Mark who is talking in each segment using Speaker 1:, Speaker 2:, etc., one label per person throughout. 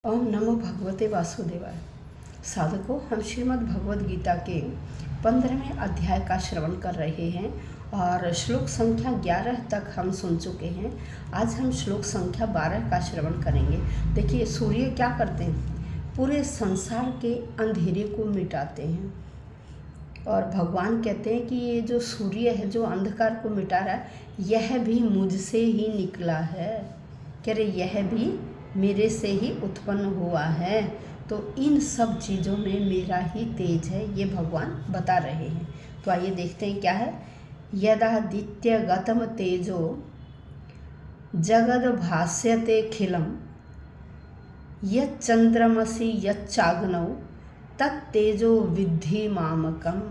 Speaker 1: ओम नमो भगवते वासुदेवाय। साधकों, हम श्रीमद् भगवद गीता के 15वें अध्याय का श्रवण कर रहे हैं और श्लोक संख्या 11 तक हम सुन चुके हैं। आज हम श्लोक संख्या 12 का श्रवण करेंगे। देखिए, सूर्य क्या करते हैं? पूरे संसार के अंधेरे को मिटाते हैं। और भगवान कहते हैं कि ये जो सूर्य है, जो अंधकार को मिटा रहा है, यह भी मुझसे ही निकला है। कह रहे यह भी मेरे से ही उत्पन्न हुआ है। तो इन सब चीज़ों में मेरा ही तेज है, ये भगवान बता रहे हैं। तो आइए देखते हैं क्या है। यदादित्य गतम तेजो जगद भास्यते खिलम यच्चंद्रमसि यच्चाग्नौ तत्तेजो विद्धि मामकम।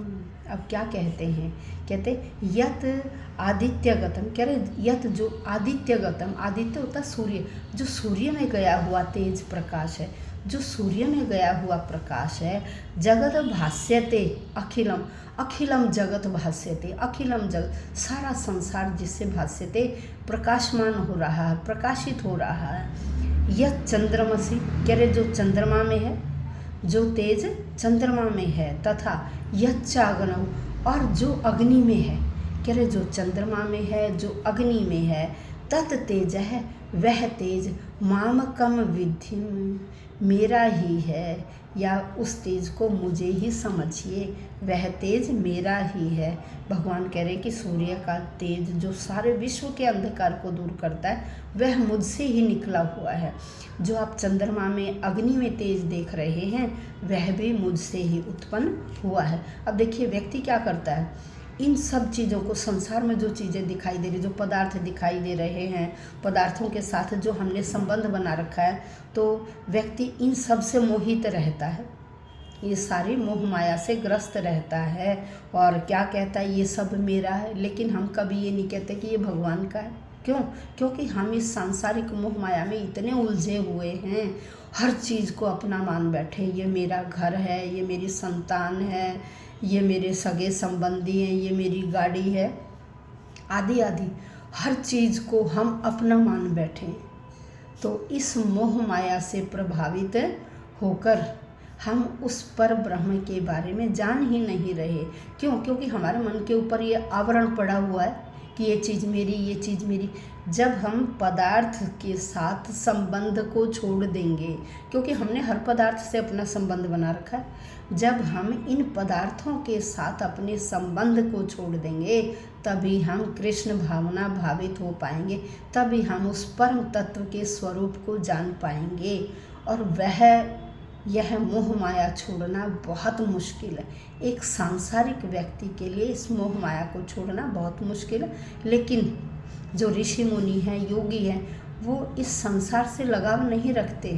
Speaker 1: अब क्या कहते हैं? कहते यत आदित्यगतम, कह रहे यत जो आदित्यगतम, आदित्य होता सूर्य, जो सूर्य में गया हुआ तेज प्रकाश है, जो सूर्य में गया हुआ प्रकाश है। जगत भास्यते अखिलम, अखिलम जगत भास्यते, अखिलम जगत, सारा संसार जिससे भास्यते प्रकाशमान हो रहा है, प्रकाशित हो रहा है। यह चंद्रमसी, कह रहे जो चंद्रमा में है, जो तेज चंद्रमा में है, तथा यच्चाग्नौ, और जो अग्नि में है, कह रहे जो चंद्रमा में है, जो अग्नि में है, तत् तेज है, वह तेज मामकम विद्धि, मेरा ही है, या उस तेज को मुझे ही समझिए, वह तेज मेरा ही है। भगवान कह रहे कि सूर्य का तेज जो सारे विश्व के अंधकार को दूर करता है, वह मुझसे ही निकला हुआ है। जो आप चंद्रमा में अग्नि में तेज देख रहे हैं, वह भी मुझसे ही उत्पन्न हुआ है। अब देखिए, व्यक्ति क्या करता है, इन सब चीज़ों को, संसार में जो चीज़ें दिखाई दे रही, जो पदार्थ दिखाई दे रहे हैं, पदार्थों के साथ जो हमने संबंध बना रखा है, तो व्यक्ति इन सब से मोहित रहता है, ये सारी मोह माया से ग्रस्त रहता है। और क्या कहता है, ये सब मेरा है। लेकिन हम कभी ये नहीं कहते कि ये भगवान का है। क्यों? क्योंकि हम इस सांसारिक मोह माया में इतने उलझे हुए हैं, हर चीज़ को अपना मान बैठे। ये मेरा घर है, ये मेरी संतान है, ये मेरे सगे संबंधी हैं, ये मेरी गाड़ी है, आदि आदि हर चीज़ को हम अपना मान बैठे। तो इस मोह माया से प्रभावित होकर हम उस पर ब्रह्म के बारे में जान ही नहीं रहे। क्यों? क्योंकि हमारे मन के ऊपर ये आवरण पड़ा हुआ है कि ये चीज़ मेरी, ये चीज़ मेरी। जब हम पदार्थ के साथ संबंध को छोड़ देंगे, क्योंकि हमने हर पदार्थ से अपना संबंध बना रखा है, जब हम इन पदार्थों के साथ अपने संबंध को छोड़ देंगे, तभी हम कृष्ण भावना भावित हो पाएंगे, तभी हम उस परम तत्व के स्वरूप को जान पाएंगे। और यह मोह माया छोड़ना बहुत मुश्किल है। एक सांसारिक व्यक्ति के लिए इस मोह माया को छोड़ना बहुत मुश्किल है। लेकिन जो ऋषि मुनि हैं, योगी हैं, वो इस संसार से लगाव नहीं रखते।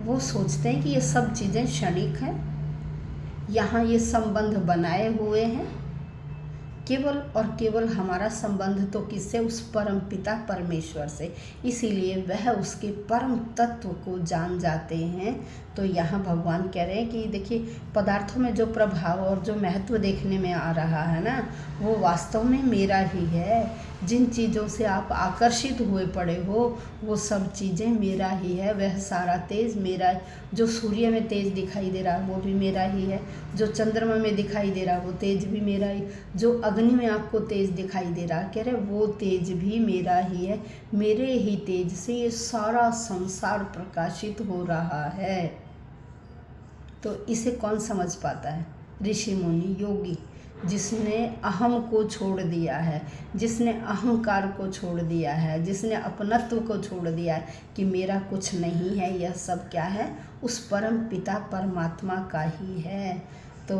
Speaker 1: वो सोचते हैं कि ये सब चीज़ें क्षणिक हैं, यहाँ ये संबंध बनाए हुए हैं, केवल और केवल हमारा संबंध तो किससे? उस परम पिता परमेश्वर से। इसीलिए वह उसके परम तत्व को जान जाते हैं। तो यहाँ भगवान कह रहे हैं कि देखिए, पदार्थों में जो प्रभाव और जो महत्व देखने में आ रहा है ना, वो वास्तव में मेरा ही है। जिन चीज़ों से आप आकर्षित हुए पड़े हो, वो सब चीज़ें मेरा ही है। वह सारा तेज मेरा है। जो सूर्य में तेज दिखाई दे रहा है, वो भी मेरा ही है। जो चंद्रमा में दिखाई दे रहा है, वो तेज भी मेरा ही। जो अग्नि में आपको तेज दिखाई दे रहा है, कह रहे वो तेज भी मेरा ही है। मेरे ही तेज से ये सारा संसार प्रकाशित हो रहा है। तो इसे कौन समझ पाता है? ऋषि मुनि, योगी, जिसने अहम को छोड़ दिया है, जिसने अहंकार को छोड़ दिया है, जिसने अपनत्व को छोड़ दिया है कि मेरा कुछ नहीं है, यह सब क्या है? उस परम पिता परमात्मा का ही है। तो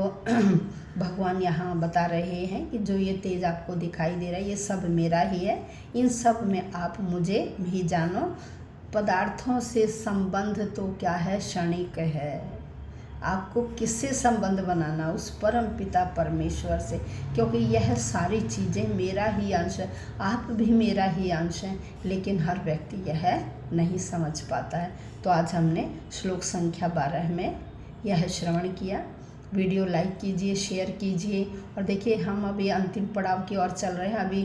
Speaker 1: भगवान यहाँ बता रहे हैं कि जो ये तेज आपको दिखाई दे रहा है, ये सब मेरा ही है। इन सब में आप मुझे भी जानो। पदार्थों से संबंध तो क्या है? क्षणिक है। आपको किससे संबंध बनाना? उस परम पिता परमेश्वर से, क्योंकि यह सारी चीज़ें मेरा ही अंश है। आप भी मेरा ही अंश हैं, लेकिन हर व्यक्ति यह नहीं समझ पाता है। तो आज हमने श्लोक संख्या 12 में यह श्रवण किया वीडियो लाइक कीजिए, शेयर कीजिए। और देखिए हम अभी अंतिम पड़ाव की ओर चल रहे हैं। अभी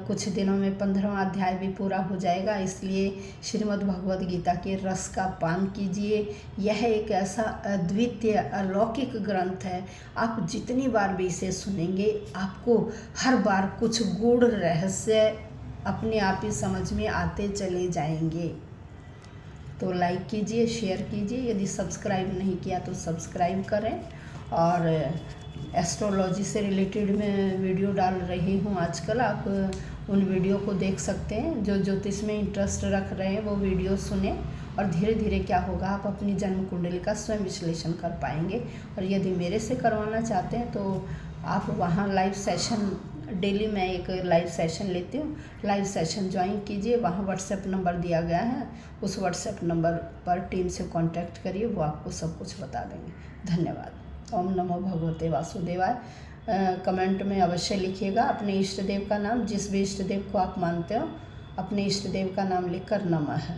Speaker 1: कुछ दिनों में 15वां अध्याय भी पूरा हो जाएगा, इसलिए श्रीमद् भगवद गीता के रस का पान कीजिए। यह एक ऐसा अद्वितीय अलौकिक ग्रंथ है, आप जितनी बार भी इसे सुनेंगे आपको हर बार कुछ गूढ़ रहस्य अपने आप ही समझ में आते चले जाएंगे। तो लाइक कीजिए, शेयर कीजिए, यदि सब्सक्राइब नहीं किया तो सब्सक्राइब करें। और एस्ट्रोलॉजी से रिलेटेड मैं वीडियो डाल रही हूँ आजकल, आप उन वीडियो को देख सकते हैं। जो ज्योतिष में इंटरेस्ट रख रहे हैं वो वीडियो सुने, और धीरे धीरे क्या होगा, आप अपनी जन्म कुंडली का स्वयं विश्लेषण कर पाएंगे। और यदि मेरे से करवाना चाहते हैं तो आप वहाँ लाइव सेशन, डेली मैं एक लाइव सेशन लेती हूँ, लाइव सेशन ज्वाइन कीजिए। वहाँ व्हाट्सएप नंबर दिया गया है, उस व्हाट्सएप नंबर पर टीम से कांटेक्ट करिए, वो आपको सब कुछ बता देंगे। धन्यवाद। ओम नमो भगवते वासुदेवाय। कमेंट में अवश्य लिखिएगा अपने इष्ट देव का नाम, जिस भी इष्ट देव को आप मानते हो अपने इष्ट देव का नाम लिखकर नमः है।